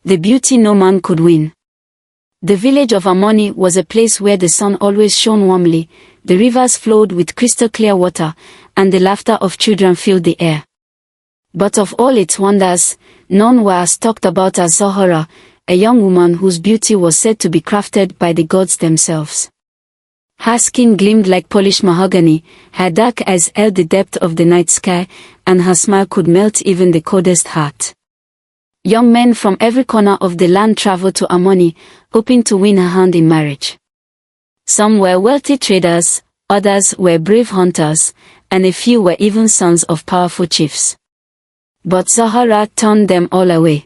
The beauty no man could win. The village of Amoni was a place where the sun always shone warmly, the rivers flowed with crystal clear water, and the laughter of children filled the air. But of all its wonders, none were as talked about as Zahara, a young woman whose beauty was said to be crafted by the gods themselves. Her skin gleamed like polished mahogany, her dark eyes held the depth of the night sky, and her smile could melt even the coldest heart. Young men from every corner of the land traveled to Amoni, hoping to win her hand in marriage. Some were wealthy traders, others were brave hunters, and a few were even sons of powerful chiefs. But Zahara turned them all away.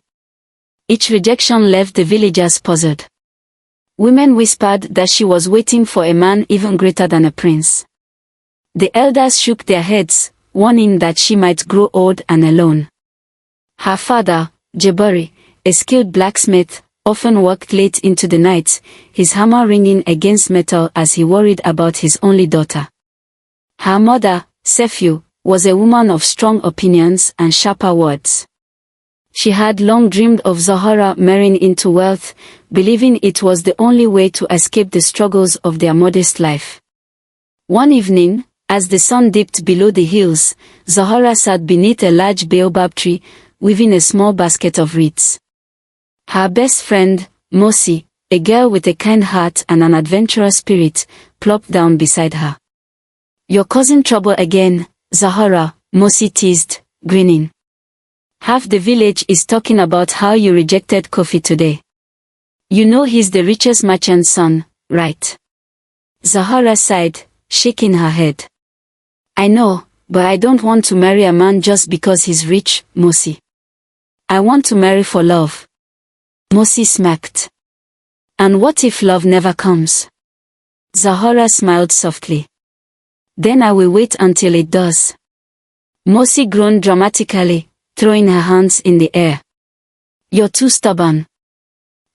Each rejection left the villagers puzzled. Women whispered that she was waiting for a man even greater than a prince. The elders shook their heads, warning that she might grow old and alone. Her father, Jabari, a skilled blacksmith, often worked late into the night, his hammer ringing against metal as he worried about his only daughter. Her mother, Sefiu, was a woman of strong opinions and sharper words. She had long dreamed of Zahara marrying into wealth, believing it was the only way to escape the struggles of their modest life. One evening, as the sun dipped below the hills, Zahara sat beneath a large baobab tree, weaving a small basket of reeds. Her best friend, Mosi, a girl with a kind heart and an adventurous spirit, plopped down beside her. "You're causing trouble again, Zahara," Mosi teased, grinning. "Half the village is talking about how you rejected Kofi today. You know he's the richest merchant's son, right?" Zahara sighed, shaking her head. "I know, but I don't want to marry a man just because he's rich, Mosi. I want to marry for love." Mosi smirked. "And what if love never comes?" Zahara smiled softly. "Then I will wait until it does." Mosi groaned dramatically, throwing her hands in the air. "You're too stubborn.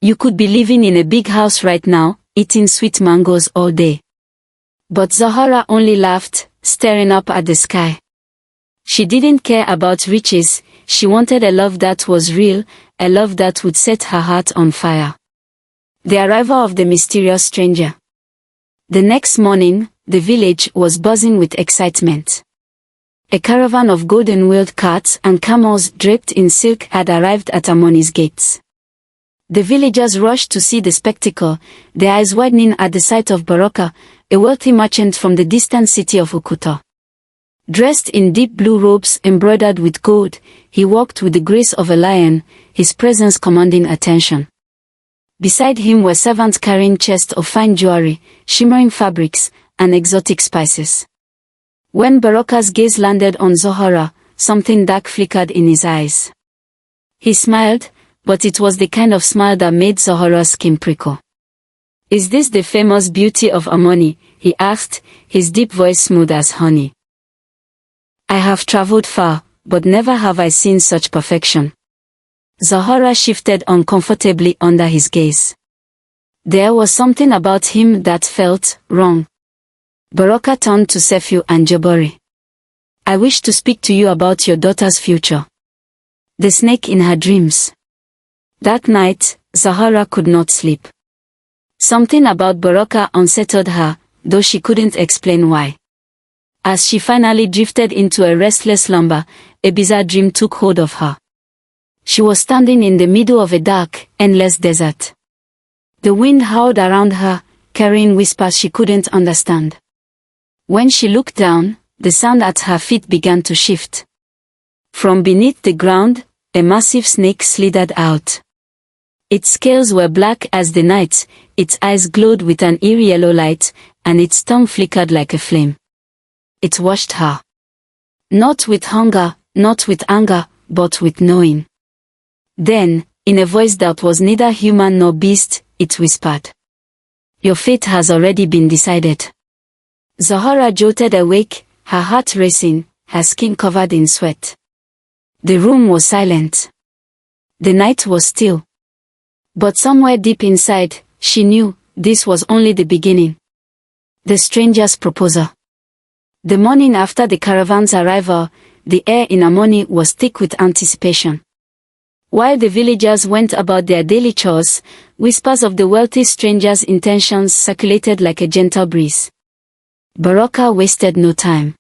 You could be living in a big house right now, eating sweet mangoes all day." But Zahara only laughed, staring up at the sky. She didn't care about riches, she wanted a love that was real, a love that would set her heart on fire. The arrival of the mysterious stranger. The next morning, the village was buzzing with excitement. A caravan of golden-wheeled carts and camels draped in silk had arrived at Amoni's gates. The villagers rushed to see the spectacle, their eyes widening at the sight of Baraka, a wealthy merchant from the distant city of Ukuta. Dressed in deep blue robes embroidered with gold, he walked with the grace of a lion, his presence commanding attention. Beside him were servants carrying chests of fine jewelry, shimmering fabrics, and exotic spices. When Baraka's gaze landed on Zahara, something dark flickered in his eyes. He smiled, but it was the kind of smile that made Zahara's skin prickle. "Is this the famous beauty of Amoni?" he asked, his deep voice smooth as honey. "I have traveled far, but never have I seen such perfection." Zahara shifted uncomfortably under his gaze. There was something about him that felt wrong. Baraka turned to Sefiu and Jabari. "I wish to speak to you about your daughter's future." The snake in her dreams. That night, Zahara could not sleep. Something about Baraka unsettled her, though she couldn't explain why. As she finally drifted into a restless slumber, a bizarre dream took hold of her. She was standing in the middle of a dark, endless desert. The wind howled around her, carrying whispers she couldn't understand. When she looked down, the sand at her feet began to shift. From beneath the ground, a massive snake slithered out. Its scales were black as the night, its eyes glowed with an eerie yellow light, and its tongue flickered like a flame. It watched her. Not with hunger, not with anger, but with knowing. Then, in a voice that was neither human nor beast, it whispered, "Your fate has already been decided." Zahara jolted awake, her heart racing, her skin covered in sweat. The room was silent. The night was still. But somewhere deep inside, she knew, this was only the beginning. The stranger's proposal. The morning after the caravan's arrival, the air in Amoni was thick with anticipation. While the villagers went about their daily chores, whispers of the wealthy stranger's intentions circulated like a gentle breeze. Baraka wasted no time.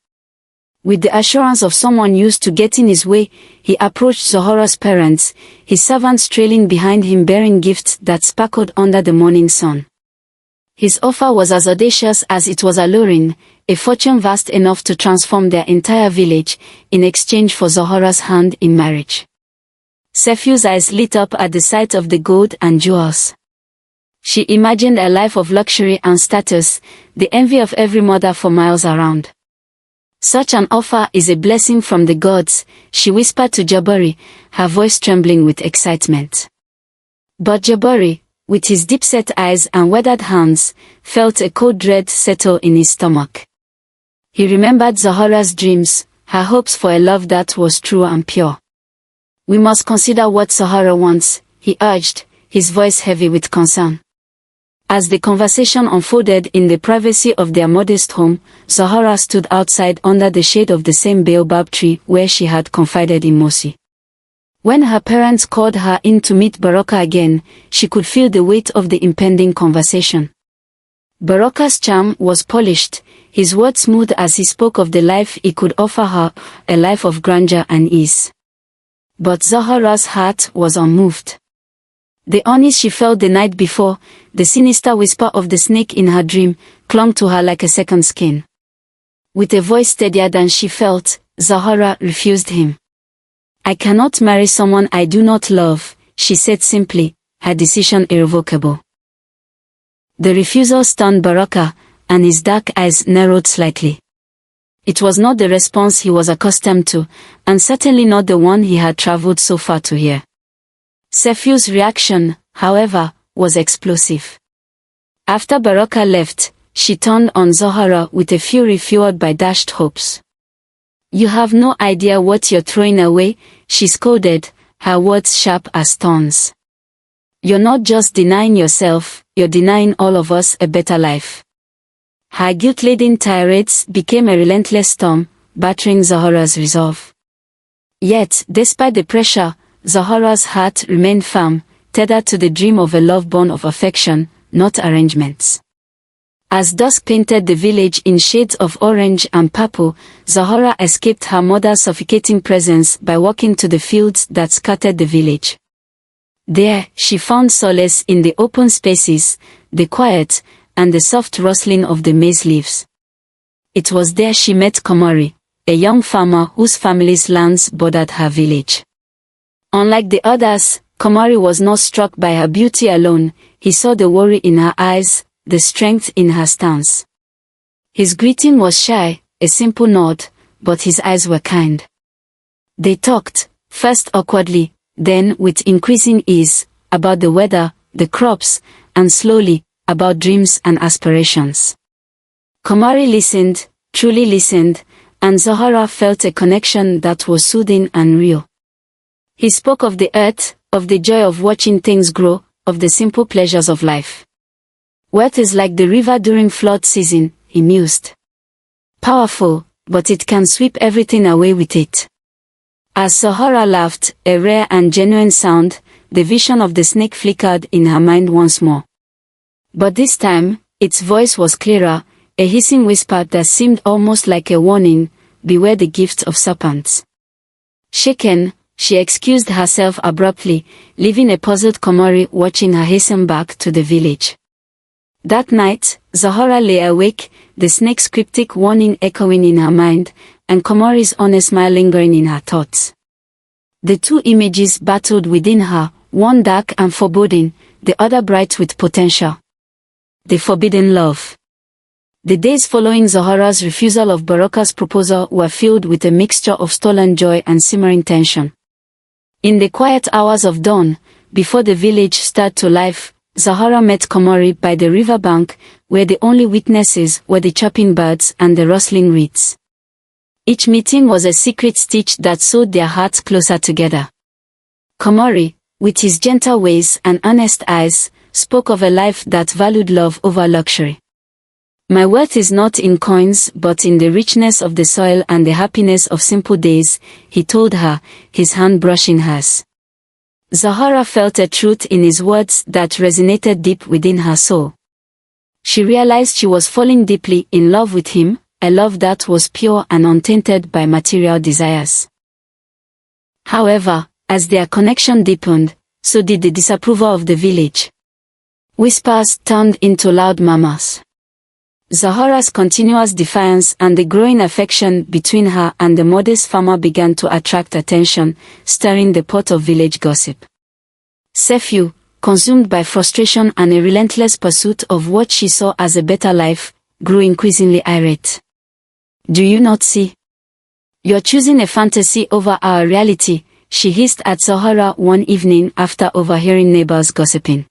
With the assurance of someone used to getting his way, he approached Zohora's parents, his servants trailing behind him bearing gifts that sparkled under the morning sun. His offer was as audacious as it was alluring, a fortune vast enough to transform their entire village, in exchange for Zohora's hand in marriage. Sefiu's eyes lit up at the sight of the gold and jewels. She imagined a life of luxury and status, the envy of every mother for miles around. Such an offer is a blessing from the gods, she whispered to Jabari, her voice trembling with excitement. But Jabari, with his deep-set eyes and weathered hands, felt a cold dread settle in his stomach. He remembered Zohora's dreams, her hopes for a love that was true and pure. "We must consider what Zohora wants," he urged, his voice heavy with concern. As the conversation unfolded in the privacy of their modest home, Zohora stood outside under the shade of the same baobab tree where she had confided in Mosi. When her parents called her in to meet Baraka again, she could feel the weight of the impending conversation. Baraka's charm was polished, his words smooth as he spoke of the life he could offer her, a life of grandeur and ease. But Zohora's heart was unmoved. The unease she felt the night before, the sinister whisper of the snake in her dream, clung to her like a second skin. With a voice steadier than she felt, Zohora refused him. "I cannot marry someone I do not love," she said simply, her decision irrevocable. The refusal stunned Baraka, and his dark eyes narrowed slightly. It was not the response he was accustomed to, and certainly not the one he had traveled so far to hear. Sefiu's reaction, however, was explosive. After Baraka left, she turned on Zohora with a fury fueled by dashed hopes. "You have no idea what you're throwing away," she scolded, her words sharp as thorns. "You're not just denying yourself, you're denying all of us a better life." Her guilt-laden tirades became a relentless storm, battering Zohora's resolve. Yet, despite the pressure, Zohora's heart remained firm, tethered to the dream of a love born of affection, not arrangements. As dusk painted the village in shades of orange and purple, Zohora escaped her mother's suffocating presence by walking to the fields that scattered the village. There, she found solace in the open spaces, the quiet, and the soft rustling of the maize leaves. It was there she met Komori, a young farmer whose family's lands bordered her village. Unlike the others, Komori was not struck by her beauty alone, he saw the worry in her eyes, the strength in her stance. His greeting was shy, a simple nod, but his eyes were kind. They talked, first awkwardly, then with increasing ease, about the weather, the crops, and slowly, about dreams and aspirations. Komori listened, truly listened, and Zohora felt a connection that was soothing and real. He spoke of the earth, of the joy of watching things grow, of the simple pleasures of life. "Wealth is like the river during flood season," he mused. "Powerful, but it can sweep everything away with it." As Zohora laughed, a rare and genuine sound, the vision of the snake flickered in her mind once more. But this time, its voice was clearer, a hissing whisper that seemed almost like a warning, "Beware the gift of serpents." Shaken, she excused herself abruptly, leaving a puzzled Komori watching her hasten back to the village. That night, Zohora lay awake, the snake's cryptic warning echoing in her mind, and Komori's honest smile lingering in her thoughts. The two images battled within her, one dark and foreboding, the other bright with potential. The forbidden love. The days following Zohora's refusal of Baraka's proposal were filled with a mixture of stolen joy and simmering tension. In the quiet hours of dawn, before the village stirred to life, Zohora met Komori by the riverbank, where the only witnesses were the chirping birds and the rustling reeds. Each meeting was a secret stitch that sewed their hearts closer together. Komori, with his gentle ways and honest eyes, spoke of a life that valued love over luxury. "My wealth is not in coins but in the richness of the soil and the happiness of simple days," he told her, his hand brushing hers. Zahara felt a truth in his words that resonated deep within her soul. She realized she was falling deeply in love with him, a love that was pure and untainted by material desires. However, as their connection deepened, so did the disapproval of the village. Whispers turned into loud murmurs. Zahara's continuous defiance and the growing affection between her and the modest farmer began to attract attention, stirring the pot of village gossip. Sefiu, consumed by frustration and a relentless pursuit of what she saw as a better life, grew increasingly irate. "Do you not see? You're choosing a fantasy over our reality," she hissed at Zahara one evening after overhearing neighbors gossiping.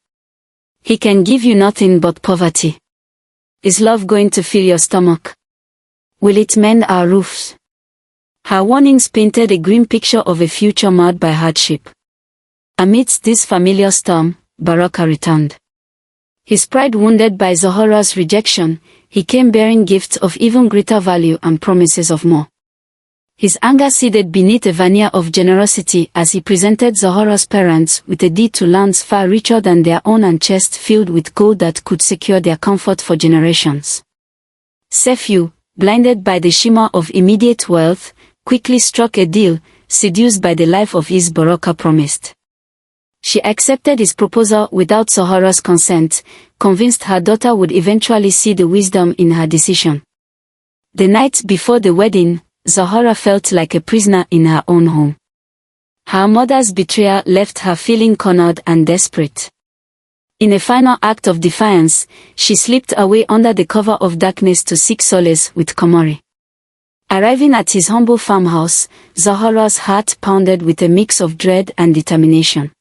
"He can give you nothing but poverty. Is love going to fill your stomach? Will it mend our roofs?" Her warnings painted a grim picture of a future marred by hardship. Amidst this familiar storm, Baraka returned. His pride wounded by Zahara's rejection, he came bearing gifts of even greater value and promises of more. His anger seethed beneath a veneer of generosity as he presented Zahara's parents with a deed to lands far richer than their own and chests filled with gold that could secure their comfort for generations. Sefiu, blinded by the shimmer of immediate wealth, quickly struck a deal, seduced by the life of his Baraka promised. She accepted his proposal without Zahara's consent, convinced her daughter would eventually see the wisdom in her decision. The night before the wedding, Zahara felt like a prisoner in her own home. Her mother's betrayal left her feeling cornered and desperate. In a final act of defiance, she slipped away under the cover of darkness to seek solace with Komori. Arriving at his humble farmhouse, Zahara's heart pounded with a mix of dread and determination.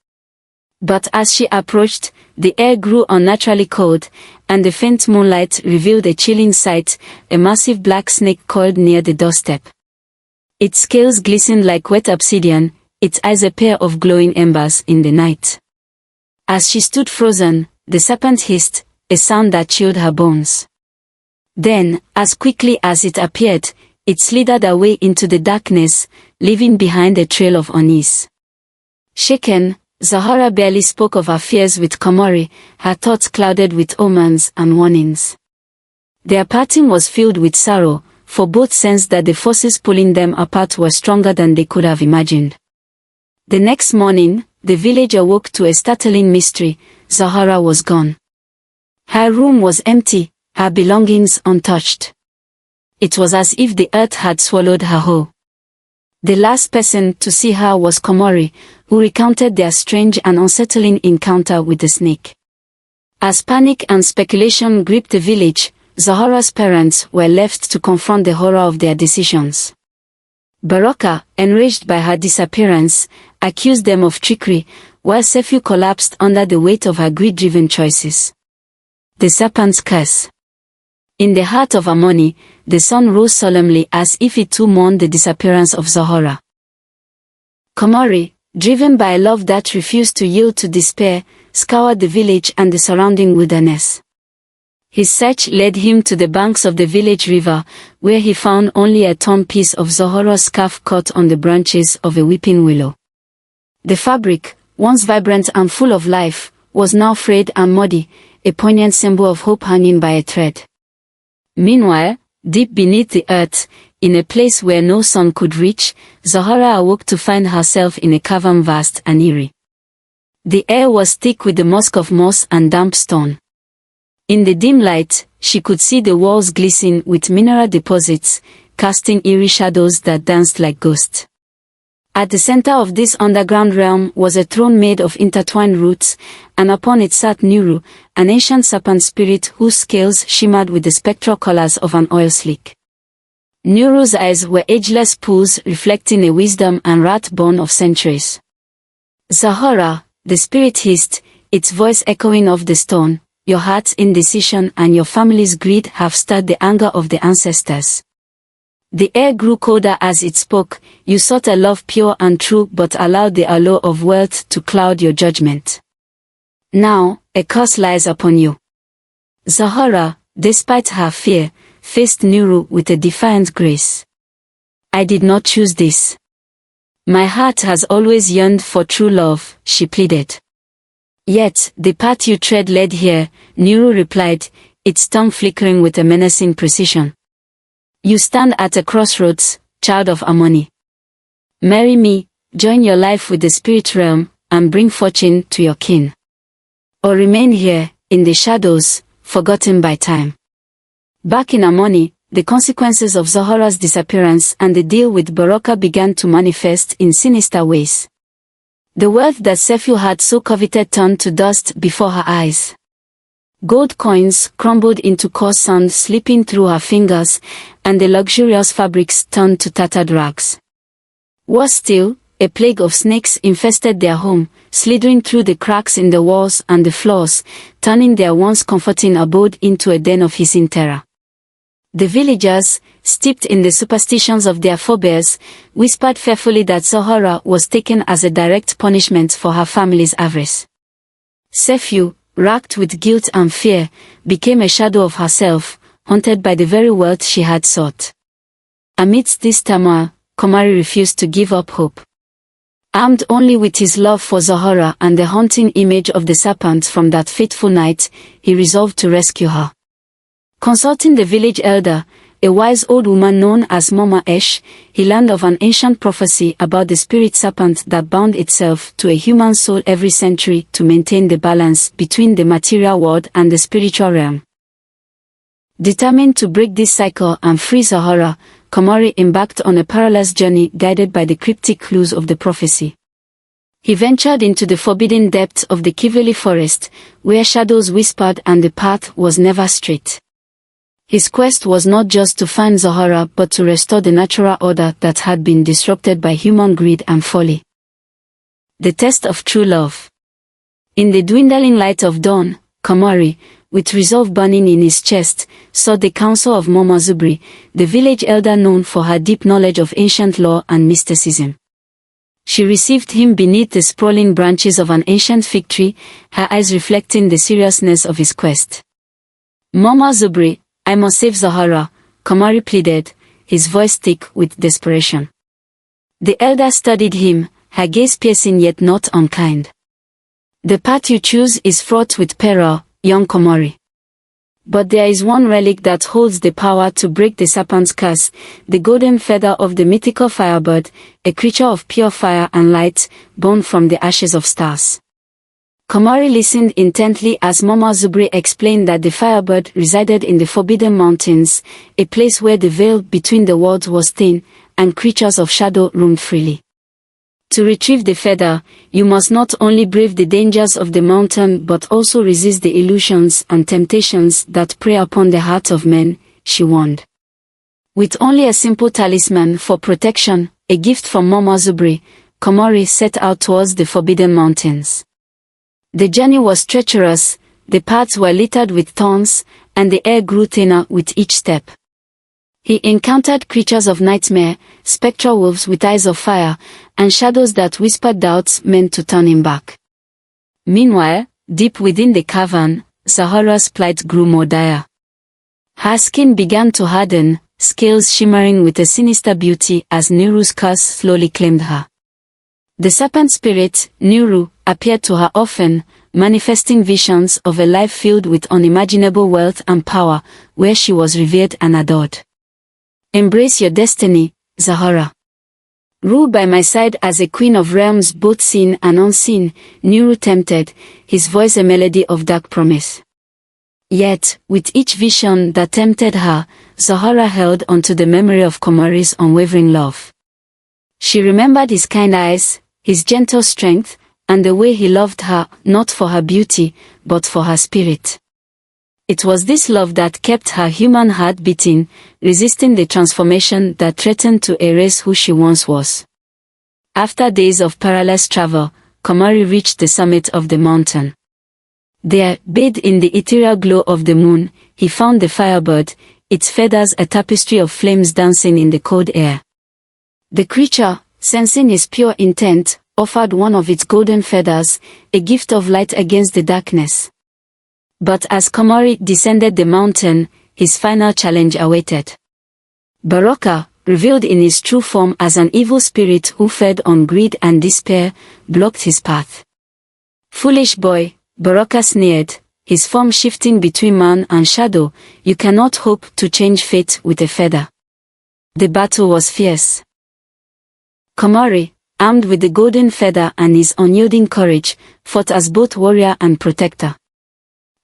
But as she approached, the air grew unnaturally cold, and the faint moonlight revealed a chilling sight, a massive black snake coiled near the doorstep. Its scales glistened like wet obsidian, its eyes a pair of glowing embers in the night. As she stood frozen, the serpent hissed, a sound that chilled her bones. Then, as quickly as it appeared, it slithered away into the darkness, leaving behind a trail of unease. Shaken, Zahara barely spoke of her fears with Komori, her thoughts clouded with omens and warnings. Their parting was filled with sorrow, for both sensed that the forces pulling them apart were stronger than they could have imagined. The next morning, the village awoke to a startling mystery: Zahara was gone. Her room was empty, her belongings untouched. It was as if the earth had swallowed her whole. The last person to see her was Komori, who recounted their strange and unsettling encounter with the snake. As panic and speculation gripped the village, Zahara's parents were left to confront the horror of their decisions. Baraka, enraged by her disappearance, accused them of trickery, while Sefiu collapsed under the weight of her greed-driven choices. The serpent's curse. In the heart of Amoni, the sun rose solemnly as if it too mourned the disappearance of Zahara. Komori, driven by a love that refused to yield to despair, scoured the village and the surrounding wilderness. His search led him to the banks of the village river, where he found only a torn piece of Zahara's scarf caught on the branches of a weeping willow. The fabric, once vibrant and full of life, was now frayed and muddy, a poignant symbol of hope hanging by a thread. Meanwhile, deep beneath the earth, in a place where no sun could reach, Zahara awoke to find herself in a cavern vast and eerie. The air was thick with the musk of moss and damp stone. In the dim light, she could see the walls glisten with mineral deposits, casting eerie shadows that danced like ghosts. At the center of this underground realm was a throne made of intertwined roots, and upon it sat Nuru, an ancient serpent spirit whose scales shimmered with the spectral colors of an oil slick. Nuru's eyes were ageless pools reflecting a wisdom and wrath born of centuries. "Zahara," the spirit hissed, its voice echoing off the stone, "your heart's indecision and your family's greed have stirred the anger of the ancestors." The air grew colder as it spoke. "You sought a love pure and true but allowed the allure of wealth to cloud your judgment. Now, a curse lies upon you." Zahara, despite her fear, faced Nuru with a defiant grace. "I did not choose this. My heart has always yearned for true love, she pleaded. Yet, the path you tread led here, Nuru replied, its tongue flickering with a menacing precision. You stand at a crossroads, child of Harmony. Marry me, join your life with the spirit realm, and bring fortune to your kin. Or remain here, in the shadows, forgotten by time. Back in Harmony, the consequences of Zohra's disappearance and the deal with Baraka began to manifest in sinister ways. The wealth that Sefiu had so coveted turned to dust before her eyes. Gold coins crumbled into coarse sand slipping through her fingers, and the luxurious fabrics turned to tattered rags. Worse still, a plague of snakes infested their home, slithering through the cracks in the walls and the floors, turning their once comforting abode into a den of hissing terror. The villagers, steeped in the superstitions of their forebears, whispered fearfully that Zohra was taken as a direct punishment for her family's avarice. Sefiu, racked with guilt and fear, became a shadow of herself, haunted by the very wealth she had sought. Amidst this turmoil, Komari refused to give up hope. Armed only with his love for Zohra and the haunting image of the serpent from that fateful night, he resolved to rescue her. Consulting the village elder, a wise old woman known as Mama Esh, he learned of an ancient prophecy about the spirit serpent that bound itself to a human soul every century to maintain the balance between the material world and the spiritual realm. Determined to break this cycle and free Zohra, Komari embarked on a perilous journey guided by the cryptic clues of the prophecy. He ventured into the forbidden depths of the Kiveli forest, where shadows whispered and the path was never straight. His quest was not just to find Zohra but to restore the natural order that had been disrupted by human greed and folly. The test of true love. In the dwindling light of dawn, Komari, with resolve burning in his chest, sought the counsel of Mama Zubri, the village elder known for her deep knowledge of ancient lore and mysticism. She received him beneath the sprawling branches of an ancient fig tree, her eyes reflecting the seriousness of his quest. Mama Zubri, I must save Zohra, Komari pleaded, his voice thick with desperation. The elder studied him, her gaze piercing yet not unkind. The path you choose is fraught with peril, young Komari. But there is one relic that holds the power to break the serpent's curse, the golden feather of the mythical firebird, a creature of pure fire and light, born from the ashes of stars. Komari listened intently as Mama Zubri explained that the firebird resided in the Forbidden Mountains, a place where the veil between the worlds was thin, and creatures of shadow roamed freely. To retrieve the feather, you must not only brave the dangers of the mountain but also resist the illusions and temptations that prey upon the hearts of men, she warned. With only a simple talisman for protection, a gift from Mama Zubri, Komari set out towards the Forbidden Mountains. The journey was treacherous, the paths were littered with thorns, and the air grew thinner with each step. He encountered creatures of nightmare, spectral wolves with eyes of fire, and shadows that whispered doubts meant to turn him back. Meanwhile, deep within the cavern, Zohra's plight grew more dire. Her skin began to harden, scales shimmering with a sinister beauty as Nuru's curse slowly claimed her. The serpent spirit, Nuru, appeared to her often, manifesting visions of a life filled with unimaginable wealth and power, where she was revered and adored. Embrace your destiny, Zohra. Rule by my side as a queen of realms both seen and unseen, Nuru tempted, his voice a melody of dark promise. Yet, with each vision that tempted her, Zohra held onto the memory of Komari's unwavering love. She remembered his kind eyes, his gentle strength, and the way he loved her, not for her beauty, but for her spirit. It was this love that kept her human heart beating, resisting the transformation that threatened to erase who she once was. After days of perilous travel, Komari reached the summit of the mountain. There, bathed in the ethereal glow of the moon, he found the firebird, its feathers a tapestry of flames dancing in the cold air. The creature, sensing his pure intent, offered one of its golden feathers, a gift of light against the darkness. But as Komari descended the mountain, his final challenge awaited. Baraka, revealed in his true form as an evil spirit who fed on greed and despair, blocked his path. "Foolish boy," Baraka sneered, his form shifting between man and shadow, "you cannot hope to change fate with a feather." The battle was fierce. Komori, armed with the golden feather and his unyielding courage, fought as both warrior and protector.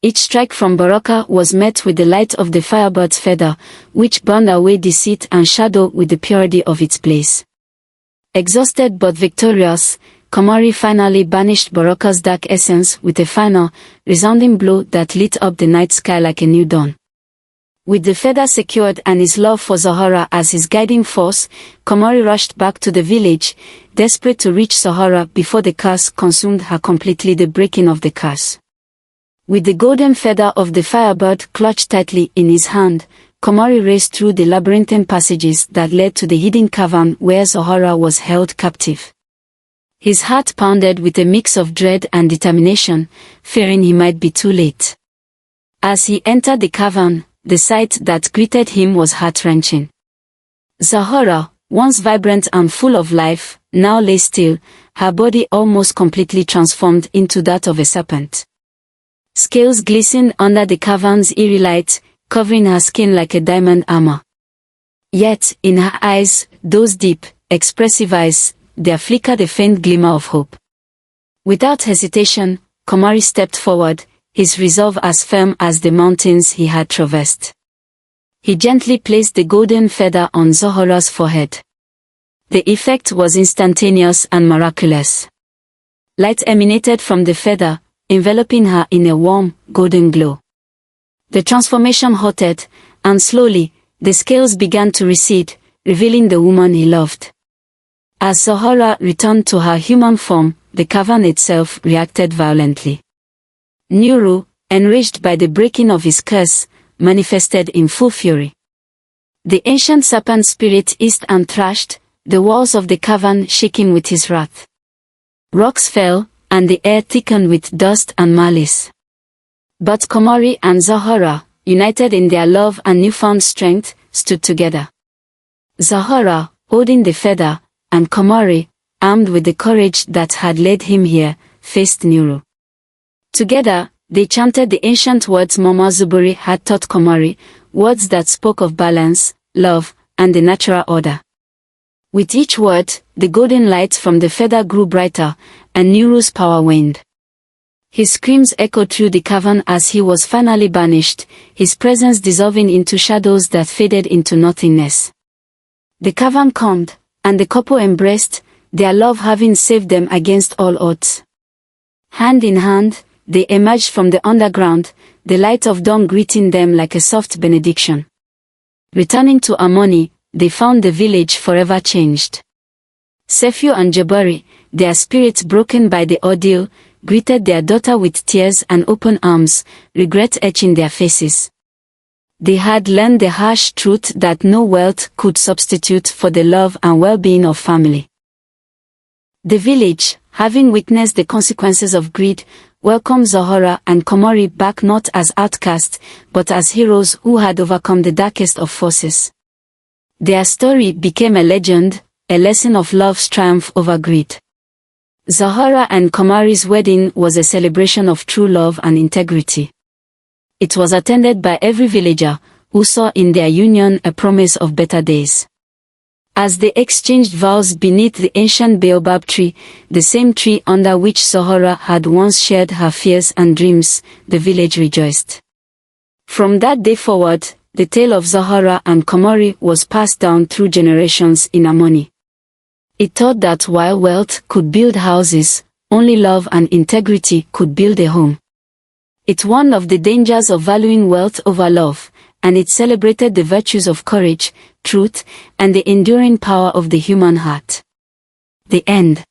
Each strike from Baraka was met with the light of the firebird's feather, which burned away deceit and shadow with the purity of its blaze. Exhausted but victorious, Komori finally banished Baraka's dark essence with a final, resounding blow that lit up the night sky like a new dawn. With the feather secured and his love for Zahara as his guiding force, Komori rushed back to the village, desperate to reach Zahara before the curse consumed her completely. The breaking of the curse. With the golden feather of the firebird clutched tightly in his hand, Komori raced through the labyrinthine passages that led to the hidden cavern where Zahara was held captive. His heart pounded with a mix of dread and determination, fearing he might be too late. As he entered the cavern, the sight that greeted him was heart-wrenching. Zahara, once vibrant and full of life, now lay still, her body almost completely transformed into that of a serpent. Scales glistened under the cavern's eerie light, covering her skin like a diamond armor. Yet, in her eyes, those deep, expressive eyes, there flickered a faint glimmer of hope. Without hesitation, Komori stepped forward, his resolve as firm as the mountains he had traversed. He gently placed the golden feather on Zahara's forehead. The effect was instantaneous and miraculous. Light emanated from the feather, enveloping her in a warm, golden glow. The transformation halted, and slowly, the scales began to recede, revealing the woman he loved. As Zahara returned to her human form, the cavern itself reacted violently. Nuru, enraged by the breaking of his curse, manifested in full fury. The ancient serpent spirit hissed and thrashed, the walls of the cavern shaking with his wrath. Rocks fell, and the air thickened with dust and malice. But Komori and Zahara, united in their love and newfound strength, stood together. Zahara, holding the feather, and Komori, armed with the courage that had led him here, faced Nuru. Together, they chanted the ancient words Mama Zuburi had taught Komori, words that spoke of balance, love, and the natural order. With each word, the golden light from the feather grew brighter, and Nuru's power waned. His screams echoed through the cavern as he was finally banished, his presence dissolving into shadows that faded into nothingness. The cavern calmed, and the couple embraced, their love having saved them against all odds. Hand in hand, they emerged from the underground, the light of dawn greeting them like a soft benediction. Returning to Amoni, they found the village forever changed. Sefiu and Jabari, their spirits broken by the ordeal, greeted their daughter with tears and open arms, regret etching their faces. They had learned the harsh truth that no wealth could substitute for the love and well-being of family. The village, having witnessed the consequences of greed, welcomed Zahara and Komori back not as outcasts, but as heroes who had overcome the darkest of forces. Their story became a legend, a lesson of love's triumph over greed. Zahara and Komori's wedding was a celebration of true love and integrity. It was attended by every villager, who saw in their union a promise of better days. As they exchanged vows beneath the ancient baobab tree, the same tree under which Zahara had once shared her fears and dreams, the village rejoiced. From that day forward, the tale of Zahara and Komori was passed down through generations in Amoni. It taught that while wealth could build houses, only love and integrity could build a home. It warned of the dangers of valuing wealth over love, and it celebrated the virtues of courage, truth, and the enduring power of the human heart. The end.